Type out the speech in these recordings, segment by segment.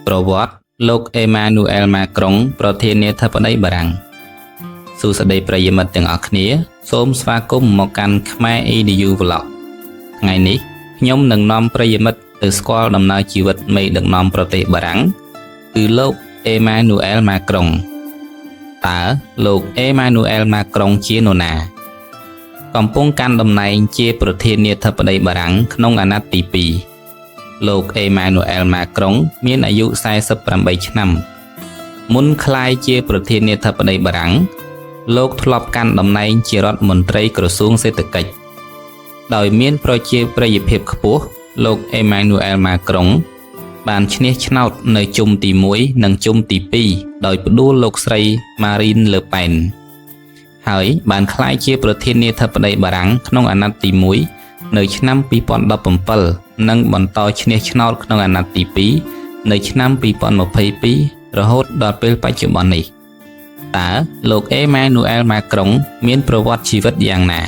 ប្រវត្តិលោកអេម៉ានូអែលម៉ាក្រុងប្រធានាធិបតីបារាំងសួស្តីប្រិយមិត្តទាំងអស់គ្នាសូមស្វាគមន៍មកកាន់ខ្មែរ EDU Vlog ថ្ងៃនេះខ្ញុំនឹងនាំប្រិយមិត្តទៅស្គាល់ដំណើរជីវិតមេដឹកនាំប្រទេសបារាំងគឺលោកអេម៉ានូអែលម៉ាក្រុងតើលោកអេម៉ានូអែលម៉ាក្រុងជានរណាកំពុងកាន់តំណែងជាប្រធានាធិបតីបារាំងក្នុងអាណត្តិទី2លោកអេម៉ានូអែលម៉ាក្រុងមានអាយុ48ឆ្នាំមុនក្លាយជាប្រធានាធិបតីបារាំងលោកធ្លាប់កាន់តំណែងជារដ្ឋមន្ត្រីក្រសួងសេដ្ឋកិច្ចដោយមានប្រជាប្រិយភាពខ្ពស់លោកអេម៉ានូអែលម៉ាក្រុងបានឈ្នះឆ្នោតនៅជុំទី1និងជុំទី2ដោយផ្ដួលលោកស្រីម៉ារីនលើប៉ែនហើយបានក្លាយជាប្រធានាធិបតីបារាំងក្នុងអាណត្តិទី1នៅឆ្នាំ2017និងបន្តឈ្នះឆ្នោតក្នុងអាណត្តិទី2នៅឆ្នាំ2022រហូតដល់ពេលបច្ចុប្បន្ននេះតើលោកអេម៉ានូអែលម៉ាក្រុងមានប្រវត្តិជីវិតយ៉ាងណា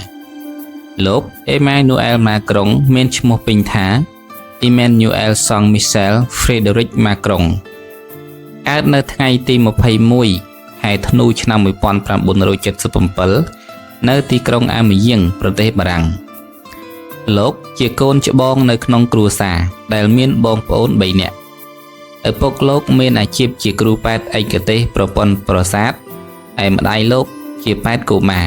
លោកអេម៉ានូអែលម៉ាក្រុងមានឈ្មោះពេញថា Emmanuel Jean-Michel Frédéric Macron កើតនៅថ្ងៃទី21ខែធ្នូឆ្នាំ1977នៅទីក្រុងអាម៉ាយ៉ឹងប្រទេសបារាំងលោកជាកូនច្បងនៅក្នុងគ្រួសារដែលមានបងប្អូន3នាក់ឪពុកលោកមានអាជីពជាគ្រូពេទ្យឯកទេសប្រព័ន្ធប្រសាទឯម្ដាយលោកជាពេទ្យកុមារ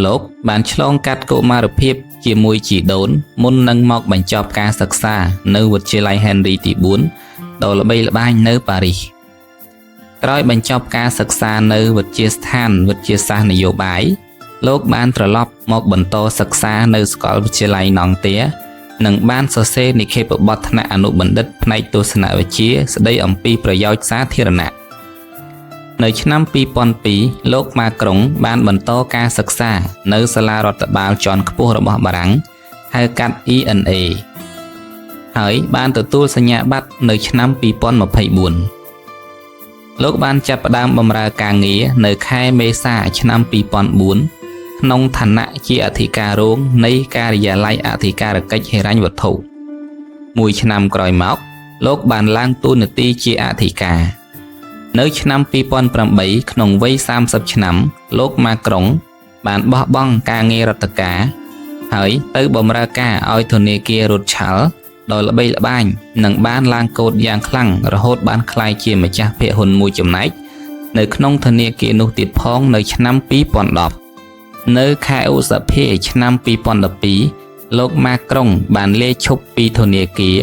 លោកបានឆ្លងកាត់កុមារភាពជាមួយជីដូនមុននឹងមកបញ្ចប់ការសិក្សានៅវិទ្យាល័យ Henry ទី4ដ៏ល្បីល្បាញនៅប៉ារីសក្រោយបញ្ចប់ការសិក្សានៅវិទ្យាស្ថានវិទ្យាសាស្ត្រនយោបាយលោកបានត្រឡប់មកបន្តសិក្សានៅសាកលវិទ្យាល័យណង់ទានិងបានសរសេរនិក្ខេបបទថ្នាក់អនុបណ្ឌិតផ្នែកទស្សនវិជ្ជាស្ដីអំពីប្រយោជន៍សាធារណៈនៅឆ្នាំ2002លោកម៉ាក្រុងបានបន្តការសិក្សានៅសាលារដ្ឋបាលជាន់ខ្ពស់របស់បារាំងហៅកាត់ ENA ហើយបានទទួលសញ្ញាបត្រនៅឆ្នាំ2024លោកបានចាប់ផ្ដើមបម្រើការងារនៅខែមេសាឆ្នាំ2004ក្នុងឋានៈជាអធិការរងនៃការិយាល័យអធិការកិច្ចហិរញ្ញវត្ថុមួយឆ្នាំក្រោយមកលោកបានឡើងតួនាទីជាអធិការនៅឆ្នាំ2008ក្នុងវ័យ30ឆ្នាំលោកម៉ាក្រុងបានបោះបង់ការងាររដ្ឋការហើយទៅបម្រើការឲ្យធនាគារ Rothschild ដោយល្បីល្បាញនិងបានឡើងកូដយ៉ាងខ្លាំងរហូតបានក្លាយជាម្ចាស់ភាគហ៊ុនមួយចំណែកនៅក្នុងធនាគារនោះទៀតផងនៅឆ្នាំ2010នៅខែឧសភាឆ្នាំ2012លោកម៉ាក្រុងបានលាឈប់ពីធនាគារ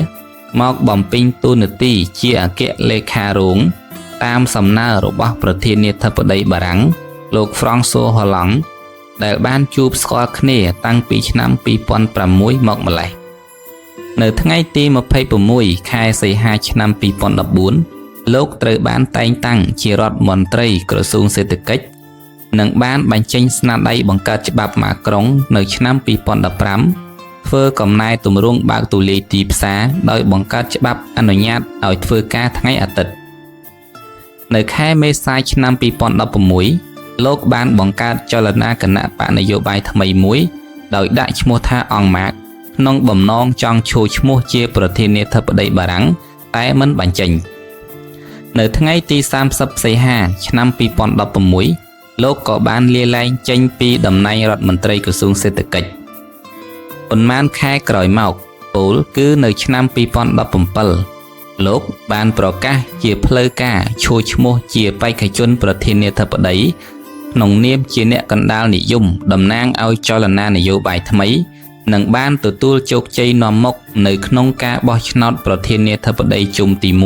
មកបំពេញតួនាទីជាអគ្គលេខារងតាមសំណើរបស់ប្រធានាធិបតីបារាំងលោក François Hollande ដែលបានជួបស្គាល់គ្នាតាំងពីឆ្នាំ2006មកម្ល៉េះនៅថ្ងៃទី26ខែសីហាឆ្នាំ2014លោកត្រូវបានតែងតាំងជារដ្ឋមន្ត្រីក្រសួងសេដ្ឋកិច្ចនិងបានបញ្ចេញស្នាដៃបង្កើតច្បាប់ម៉ាក្រុងនៅឆ្នាំ2015ធ្វើកំណែទម្រង់បើកទូលាយទីផ្សារដោយបង្កើតច្បាប់អនុញ្ញាតឲ្យធ្វើការថ្ងៃអាទិត្យនៅខែមេសាឆ្នាំ2016លោកបានបង្កើតចលនាគណៈបកនយោបាយថ្មីមួយដោយដាក់ឈ្មោះថាអង្គម៉ាកក្នុងបំណងចង់ឈរឈ្មោះជាប្រធានាធិបតីបារាំងតែមិនបញ្ចេញនៅថ្ងៃទី30សីហាឆ្នាំ2016លោកក៏បានលាលែងចេញពីតំណែងរដ្ឋមន្ត្រីក្រសួងសេដ្ឋកិច្ចប៉ុន្មានខែក្រោយមកពោលគឺនៅឆ្នាំ2017លោកបានប្រកាសជាផ្លូវការឈរឈ្មោះជាបេក្ខជនប្រធានាធិបតីក្នុងនាមជាអ្នកកណ្ដាលនិយមតំណាងឲ្យចលនានយោបាយថ្មីនិងបានទទួលជោគជ័យនាំមុខនៅក្នុងការបោះឆ្នោតប្រធានាធិបតីជុំទី1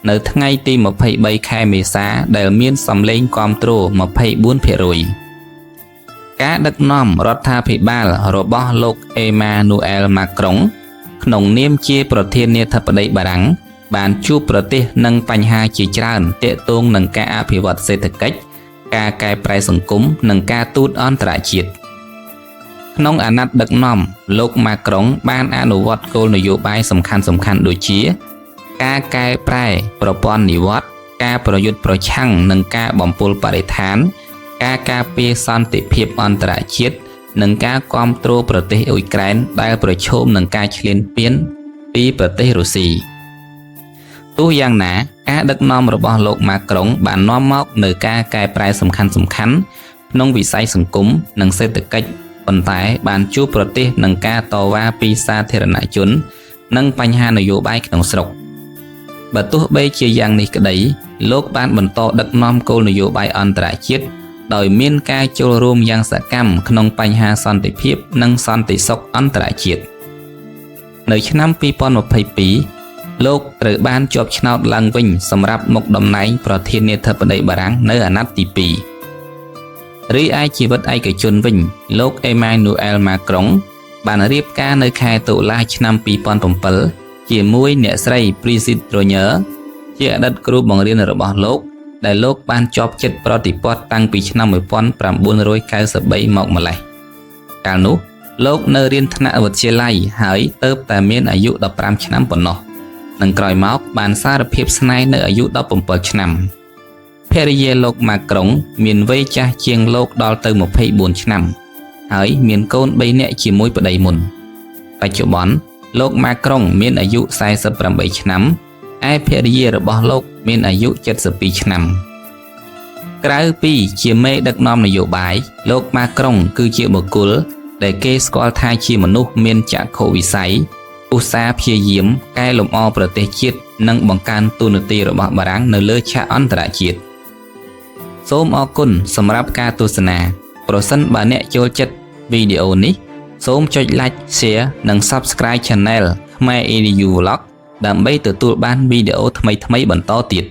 នៅថ្ងៃទី23ខែមេសាដែលមានសម្លេងគាំទ្រ 24% ការដឹកនាំរដ្ឋាភិបាលរបស់លោកអេម៉ានូអែលម៉ាក្រុងក្នុងនាមជាប្រធានាធិបតីបារាំងបានជួបប្រទះនឹងបញ្ហាជាច្រើនទាក់ទងនឹងការអភិវឌ្ឍសេដ្ឋកិច្ចការកែប្រែសង្គមនិងការទូតអន្តរជាតិក្នុងអាណត្តិដឹកនាំលោកម៉ាក្រុងបានអនុវត្តគោលនយោបាយសំខាន់ៗដូចជាការកែប្រែប្រព័ន្ធនិវត្តន៍ការប្រយុទ្ធប្រឆាំងនឹងការបំពុលបរិស្ថានការការពារសន្តិភាពអន្តរជាតិ និងការគាំទ្រប្រទេសអ៊ុយក្រែនដែលប្រឈមនឹងការឈ្លានពានពីប្រទេសរុស្ស៊ីទោះយ៉ាងណាការដឹកនាំរបស់លោកម៉ាក្រុងបាននាំមកនូវការកែប្រែសំខាន់ៗក្នុងវិស័យសង្គមនិងសេដ្ឋកិច្ចប៉ុន្តែបានជួបប្រទះនឹងការតវ៉ាពីសាធារណជននិងបញ្ហានយោបាយក្នុងស្រុកបើទោះបីជាយ៉ាងនេះក្តីលោកបានបន្តដឹកនាំគោលនយោបាយអន្តរជាតិដោយមានការចូលរួមយ៉ាងសកម្មក្នុងបញ្ហាសន្តិភាពនិងសន្តិសុខអន្តរជាតិនៅឆ្នាំ2022លោកត្រូវបានជាប់ឆ្នោតឡើងវិញសម្រាប់មុខតំណែងប្រធានាធិបតីបារាំងនៅអាណត្តិទី2រីឯជីវិតឯកជនវិញលោកអេម៉ានូអែលម៉ាក្រុងបានរៀបការនៅខែតុលាឆ្នាំ2007ជាមួយអ្នកស្រី Brigitte Troyer ជាអតីតគ្រូបង្រៀនរបស់លោកដែលលោកបានជាប់ចិត្តប្រតិបត្តិតាំងពីឆ្នាំ1993មកម្លេះកាលនោះលោកនៅរៀនថ្នាក់វិទ្យាល័យហើយទើបតែមានអាយុ15ឆ្នាំប៉ុណ្ណោះនិងក្រោយមកបានសារភាពស្នេហ៍នៅអាយុ17ឆ្នាំភរិយាលោកម៉ាក្រុងមានវ័យចាស់ជាងលោកដល់ទៅ24ឆ្នាំហើយមានកូន3នាក់ជាមួយប្តីមុនបច្ចុប្បន្នលោកម៉ាក្រុងមានអាយុ48ឆ្នាំឯភរិយារបស់លោកមានអាយុ72ឆ្នាំក្រៅពីជាមេដឹកនាំនយោបាយលោកម៉ាក្រុងគឺជាបុគ្គលដែលគេស្គាល់ថាជាមនុស្សមានចក្ខុវិស័យឧស្សាហ៍ព្យាយាមកែលម្អប្រទេសជាតិនិងបង្កើនទូនាទីរបស់បារាំងនៅលើឆាកអន្តរជាតិសូមអរគុណសម្រាប់ការទស្សនាប្រសិនបើអ្នកចូលចិត្តវីដេអូនេះសូមចុច Like Share និង Subscribe Channel ខ្មែរ EDU Vlog ដើម្បីទទួលបានវីដេអូថ្មីៗបន្តទៀត